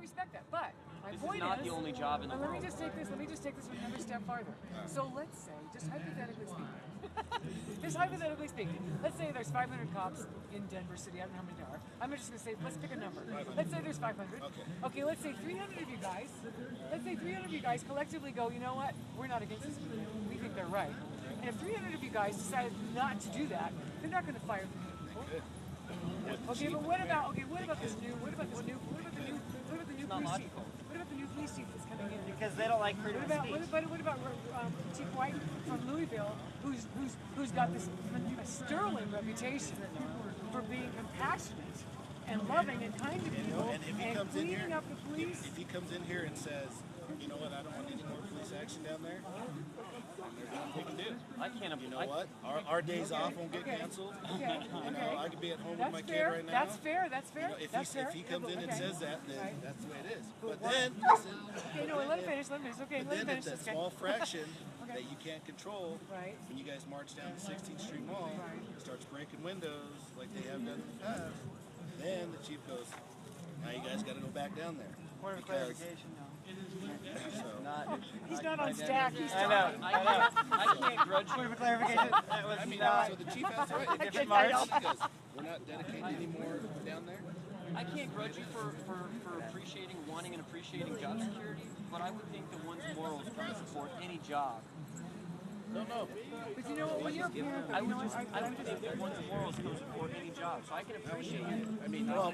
respect that. But my This point is not is, the only job in the let world. me just take this. Let me just take this another step farther. So let's say, just hypothetically speaking, just hypothetically speaking, let's say there's 500 cops in Denver City. I don't know how many there are. I'm just going to say, let's pick a number. 500. Let's say there's 500. Okay. Okay, let's say 300 of you guys. Let's say 300 of you guys collectively go, you know what? We're not against this movement. We think they're right. And if 300 of you guys decided not to do that, they're not going to fire the people. Okay, but what about this new police chief? What about the new police chief that's coming in? Because they don't like freedom of speech. What about Chief White from Louisville, who's got this sterling reputation for being compassionate and loving and kind to people And if he and comes in here, cleaning up the police? if he comes in here and says, you know what, I don't want any more police action down there, there's nothing we can do. I can't. You know what? Our days off won't get canceled. Okay. You know, I could be at home That's with my fair. kid right now. That's fair. That's fair. You know, That's fair. if he comes in and Okay. says that, then Right. that's the way it is. But then, listen. Okay, no, let me finish. Let me finish. Okay, But let me then finish. it's that Okay. small fraction Okay. that you can't control. Right. When you guys march down the 16th Street Mall, Right. starts breaking windows like they have done in the past, then the chief goes, now you guys got to go back down there. Point of Because- clarification, no. So, He's not on stack. He's I talking. know. I can't grudge Point you. of clarification. That was I mean, not. so the chief has the right. Different March. march. He goes, we're not dedicating any more down there. I can't grudge you for appreciating, wanting and appreciating job security, but I would think that one's morals come support any job. No. But you know what? When you're a parent, I you know would what? I would think that one's morals come support any job, so I can appreciate it. I mean, we all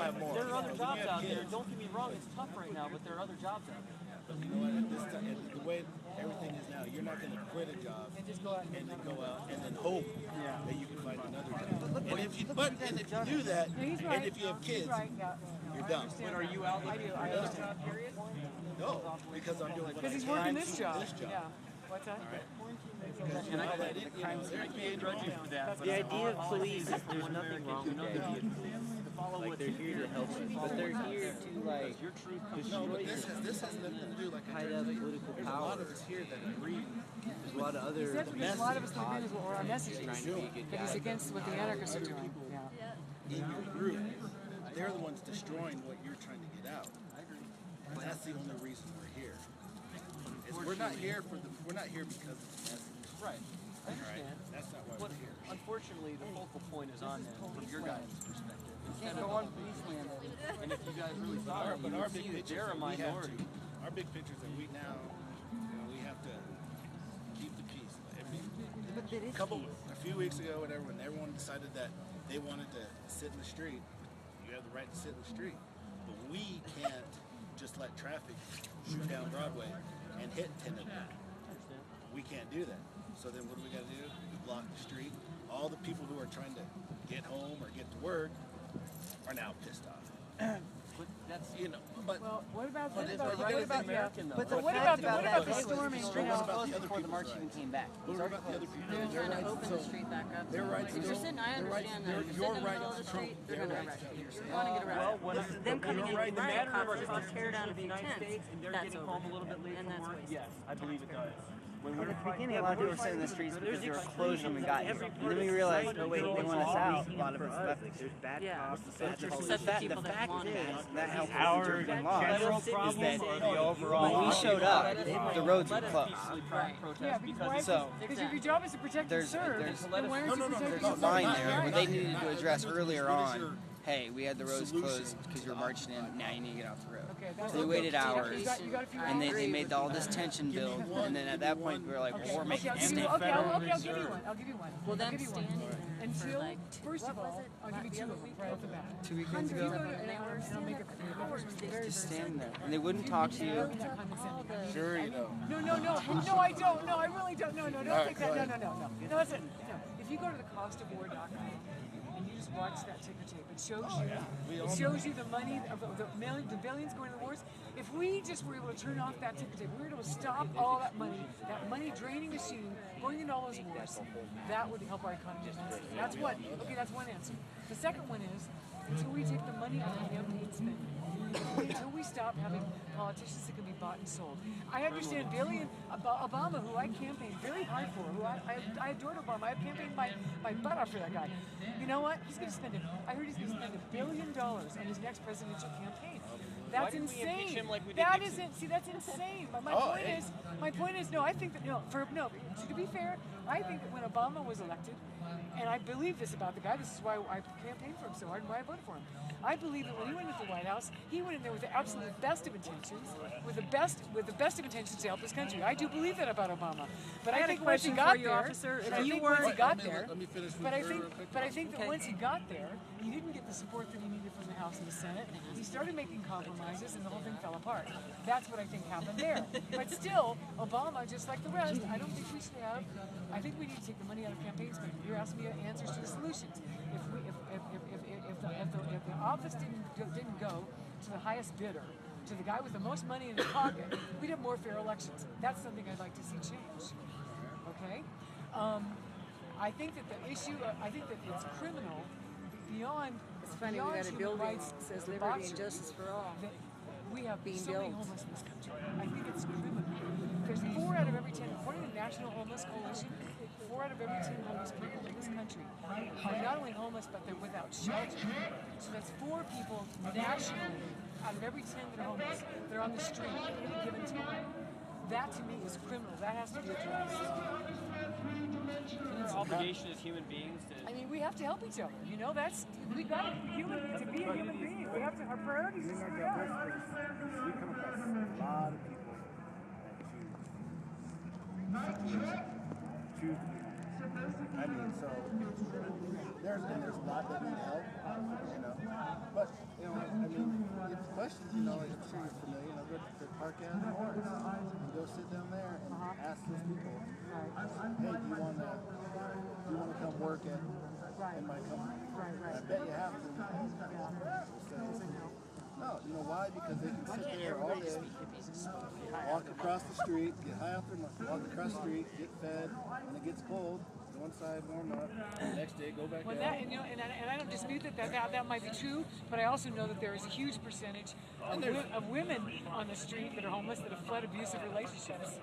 have more. There are other When jobs you have out there. kids, Don't get me wrong, it's tough right now, but there are other jobs out there. But you know what? At this time, at the way everything is now, you're not going to quit a job And just go out and and then go out and then hope that you can find another job. And if you do that, Yeah, he's right. and if you have kids, He's right. Yeah. you're I dumb. understand But are that. you out I do. looking I for another understand. job, period? No, because I'm doing what Because I he's can working to this keep job. this job. Yeah. What's that? And I can't grudge you for that. The idea of police is there's nothing wrong with that. Like they're here to help us, but they're here to like Your truth comes No, but destroy this has nothing to do, like I hide told up you, political there's a power. lot of us here that agree. There's a lot of other That's because a lot of us don't agree with what our message trying is. to be a good But he's guy. against what the anarchists are doing. Yeah. In your group, they're the ones destroying what you're trying to get out. And that's the only reason we're here. Is we're not here because of the message. right. I Right? understand. That's not why But we're here. unfortunately, the focal point is on them from your guys' perspective. Instead Go of, on policeman. and if you guys really thought Our, it, but you our would big see that picture they're a is that we have minority. to. Our big picture is that we now, we have to keep the peace. I mean, But that is a few weeks ago, whatever, when everyone decided that they wanted to sit in the street, you have the right to sit in the street. But we can't just let traffic shoot down Broadway and hit 10 of them. We can't do that. So then what do we got to do? We block the street. All the people who are trying to get home or get to work are now pissed off. But that's You know, but Well, what about But what it's about right what about American, though. But the what fact about about the that storming? street What was about closed the other before the people's march rights? even came back. It what was already about the other closed. people? They're Their trying to rights- open so the street back up. Their rights If you're don't- sitting, I their rights- understand their- that. If your you're sitting in the rights middle of the trump street, they're their going to rights. arrest you. You're going to get arrested. Well, This is them coming in right, the riot matter of our cops just to tear down a Constitution of the few United tents. States, and they're That's getting over. home a little bit late And from that's work. what Yes, I believe it does. When From the beginning, a lot of people were sitting in the streets because they were closed when we got here. And then we realized, oh wait, they want us out. A lot of us left. There's bad Yeah. cops, But bad there's police. such The people that fact want is, that. that helped Our us interpret general laws. problem Is or that the overall? when we showed up, the roads were Let us closed. peacefully Right. protest Yeah, because So- because if your job is to protect and There's- serve, there's- then why aren't you protecting no, and no, serving? Line not- there, not- they not- needed not- to address what is earlier your on. Hey, we had the roads solution closed because you were marching in. Now you need to get off the road. Okay, that's So they waited hours, You got a few and they hours. made all this tension build, and then at that point we were like, well, we're making a I'll give stand. you, okay, I'll give you one. I'll give you one. Well, I'll them give you one. standing there for Until, like first of all, I'll give you two of them right off the bat. 2 weekends If you ago, go to an hour, and I'll make it for you. just standing there, and they wouldn't talk to you. Sure, you know. No, I don't. No, I really don't. No, don't take that. No. No, listen. No. If you go to the costofwar.com and you just watch that ticker tape, it shows you the money of the billions going to the wars. If we just were able to turn off that ticker tape, we were able to stop all that money draining machine going into all those wars, that would help our economy immensely. That's one answer. The second one is, until we take the money out of campaign spending, until we stop having politicians that can be bought and sold. I understand Billy and Obama, who I campaigned very hard for, who I adored Obama. I campaigned my butt off for that guy. You know what? He's going to spend I heard he's going to spend $1 billion on his next presidential campaign. That's didn't we impeach insane. him like we did That Nixon? isn't. See, that's insane. But my Oh, point hey. is, no. I think that To be fair, I think that when Obama was elected, and I believe this about the guy. This is why I campaigned for him so hard and why I voted for him. I believe that when he went into the White House, he went in there with the absolute best of intentions, with the best of intentions to help his country. I do believe that about Obama. But I think once he got there, officer. I If you think were, once he got Let me- there, let me finish with but I her think, real quick. but I think that once he got there, he didn't get the support that he needed from the House and the Senate. He started making compromises, and the whole thing fell apart. That's what I think happened there. But still, Obama, just like the rest, I don't think we should have. I think we need to take the money out of campaign spending. You're asking me answers to the solutions. If the office didn't go to the highest bidder, to the guy with the most money in his pocket, we'd have more fair elections. That's something I'd like to see change. Okay? I think that the issue, I think that it's criminal beyond. It's funny, we beyond got a human building rights that says debauchery liberty and justice for all. that we have being so many built. homeless in this country. I think it's criminal. There's 4 out of every 10, according to the National Homeless Coalition, 4 out of every 10 homeless people in this country are not only homeless, but they're without shelter. So that's 4 people nationally out of every 10 that are homeless that are on the street at any given time. That to me is criminal. That has to be addressed. Our obligation as human beings to I mean, we have to help each other. You know, we got to be a human being. We have to. Our priorities are screwed up. We come across a lot of people that choose. I mean, so there's a lot that need help, you know. But I mean, it's questions, I'm sure you're familiar. Go to the park and go sit down there and ask those people, hey, do you want to come work in my company? I bet you have to. They'll say, no, you know why? Because they can sit there all day, walk across the street, get high off their money, walk across the street, get fed. When it gets cold, go inside, warm up. Next day, go back Well, out. that, and I don't dispute that might be true, but I also know that there is a huge percentage of women on the street that are homeless that have fled abusive relationships.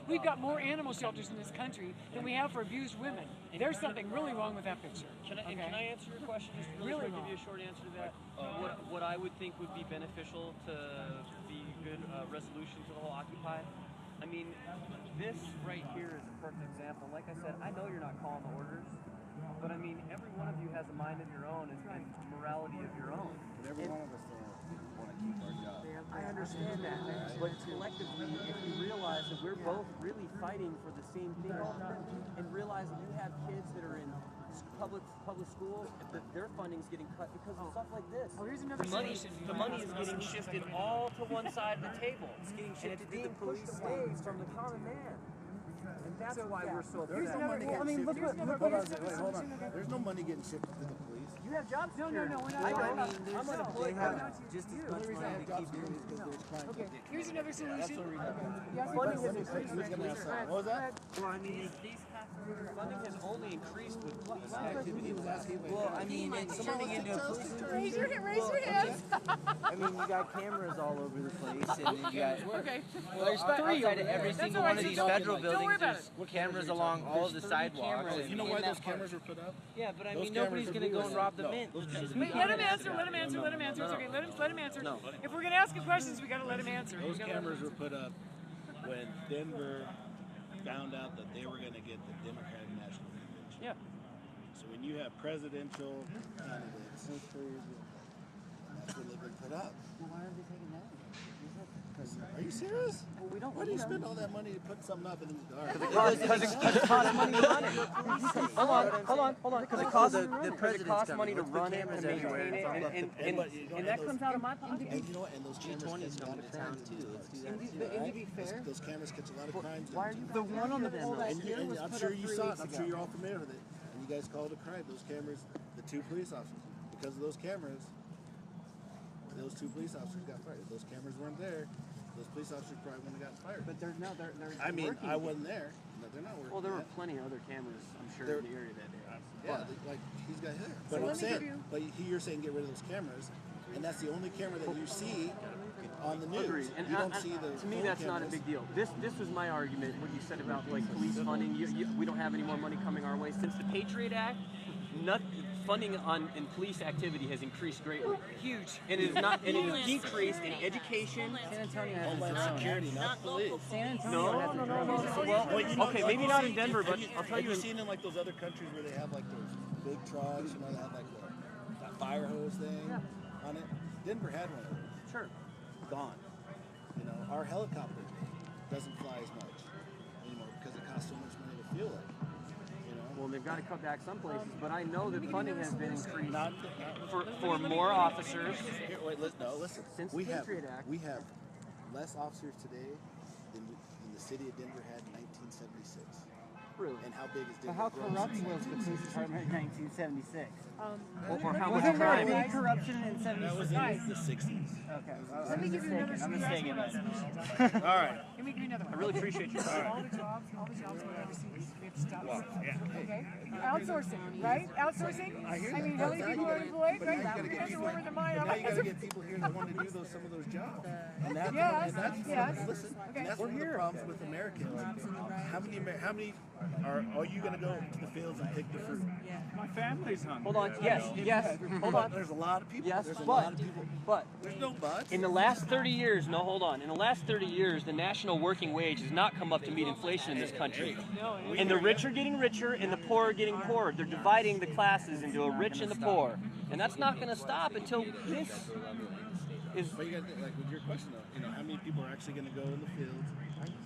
We've got more animal shelters in this country than we have for abused women. There's something really wrong with that picture. Can I answer your question just Really quick? Give you a short answer to that. What I would think would be beneficial to the good resolution to the whole Occupy. I mean, this right here is a perfect example. Like I said, I know you're not calling the orders, but I mean, every one of you has a mind of your own and morality of your own. But every one of us want to keep our job. I understand that, but collectively, if you realize that we're both really fighting for the same thing, and realize that you have kids that are in public schools, that their funding's getting cut because of stuff like this. Oh, here's another The money solution. is getting shifted all to one side of the table. It's getting shifted to the police away from the common man. And that's why we're so There's no money well, I getting mean, look shifted. what- Hold on, here's wait, hold on. another- There's no money getting shifted to the police. You have jobs. No, we're not. I talking about- mean, I'm they unemployed. have I'm not- just as you. much The reason I money have to jobs keep here doing is because there's crime. Okay, here's another solution. Yes, Funding has increased. Who's gonna ask that? What was that? Well, I mean, Funding has only increased with police Activity. He was asking. well, I mean, it's turning into a police. Raise your hands. I mean, you got cameras all over the place, and then you got. Okay. Well, there's outside of every That's single all right, one of so these don't- federal don't worry buildings. about There's cameras along all of the sidewalks. You know why those cameras were put up? Yeah, but I Those mean, nobody's cameras gonna are go and blue. rob the No, mint. those cameras- Wait, let him answer. It's okay. Let him answer. No. If we're gonna ask him questions, we gotta let him answer. Those We gotta let him cameras were answer. put up when Denver found out that they were going to get the Democratic National Convention. Yeah. So when you have presidential candidates, that's when they've been put up. Why are they taking that? Are you serious? Well, we don't. Why do you spend all that money to put something up and then Because it costs money to run it. Hold on. Because it costs money to run it and maintain it, and that comes out of my pocket. And you know what? And those cameras catch a lot of crimes too. And to be fair, Those cameras catch a lot of crimes. why are you the one on the wall And, and I'm sure you saw it. I'm sure you're all familiar with it. And you guys called it crime. Those cameras, the 2 police officers, because of those cameras, those 2 police officers got fired. If those cameras weren't there, those police officers probably wouldn't have gotten fired. But they're I mean, I wasn't there. No, they're not working. Well, there were yet. plenty of other cameras, I'm sure, There- in the area that day. Yeah, like he's got here. But I'm saying, but you're saying get rid of those cameras, and that's the only camera that you see on the news. Agreed. And you don't see the. to me, phone that's not a cameras. big deal. This was my argument. What you said about like police funding. We don't have any more money coming our way since the Patriot Act. funding in police activity has increased greatly. Huge. And it is not, and it has decreased in education. San Antonio has Homeland its own. Security, not police. San Antonio has its own. Well, you know, okay, like maybe you not see- in Denver, but I'll tell have you. you seen in like those other countries where they have like those big trucks, you know, that have like that fire hose thing on it? Denver had one of those. Sure. Gone. You know, our helicopter doesn't fly as much anymore because it costs so much money to fuel it. You know, Well, they've got to cut back some places, but I know that funding has been increased not for more officers. here. Wait, listen. Since we the have Patriot Act. we have less officers today than the city of Denver had in 1976. Really? And how big is So Denver? how grown corrupt since was the police department in 1976? Or how much Wasn't there a crime? big corruption in That was 76? in the 60s. Okay. Let me give you another I'm mistaken. All right. Let me give you another one. I really appreciate your time. All the jobs we have overseas, we have to stop. Okay? Outsourcing, right? Outsourcing? I mean, how many people are employed, right? Now you Because gotta of where the mind. now you gotta get people here that want to do some of those jobs. And that's Yes, and that's yes. listen. Okay. And that's one of the problems with Americans. How many are you gonna go to the fields and pick the fruit? My family's hungry. Hold on. Yes. Hold on. There's a lot of people. Yes, There's a but lot of people. There's no buts. in the last 30 years, no, hold on. In the last 30 years, the national working wage has not come up to meet inflation in this country. And the rich are getting richer and the poor are getting poorer. They're dividing the classes into a rich and the poor. And that's not going to stop until this is. But you got like with your question though, you know, how many people are actually gonna go in the fields,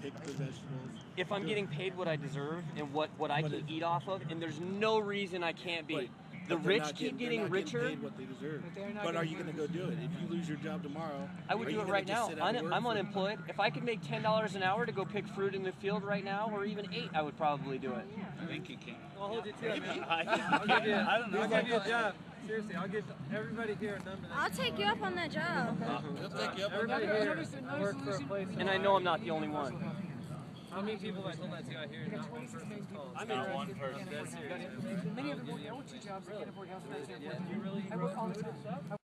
pick the vegetables? If I'm getting paid what I deserve and what I can eat off of, and there's no reason I can't be. The But they're rich not keep they're getting not richer. paid what they deserve. they're not But are getting you going to go do it? If you lose your job tomorrow, I would are do you it gonna right just now. sit out and work I'm for- unemployed. If I could make $10 an hour to go pick fruit in the field right now, or even $8, I would probably do it. I think you can. I'll hold you to it. I'll give you. I'll give you a job. Seriously, I'll give everybody here a number. I'll take you up on that job. They'll take you up on Everybody that. here work for a place. And I know I'm not the only one. How many people I told that to out here? Not one person's called. I'm not one person. That's serious. Many of them work 2 jobs, they can't afford health insurance. I work all the time.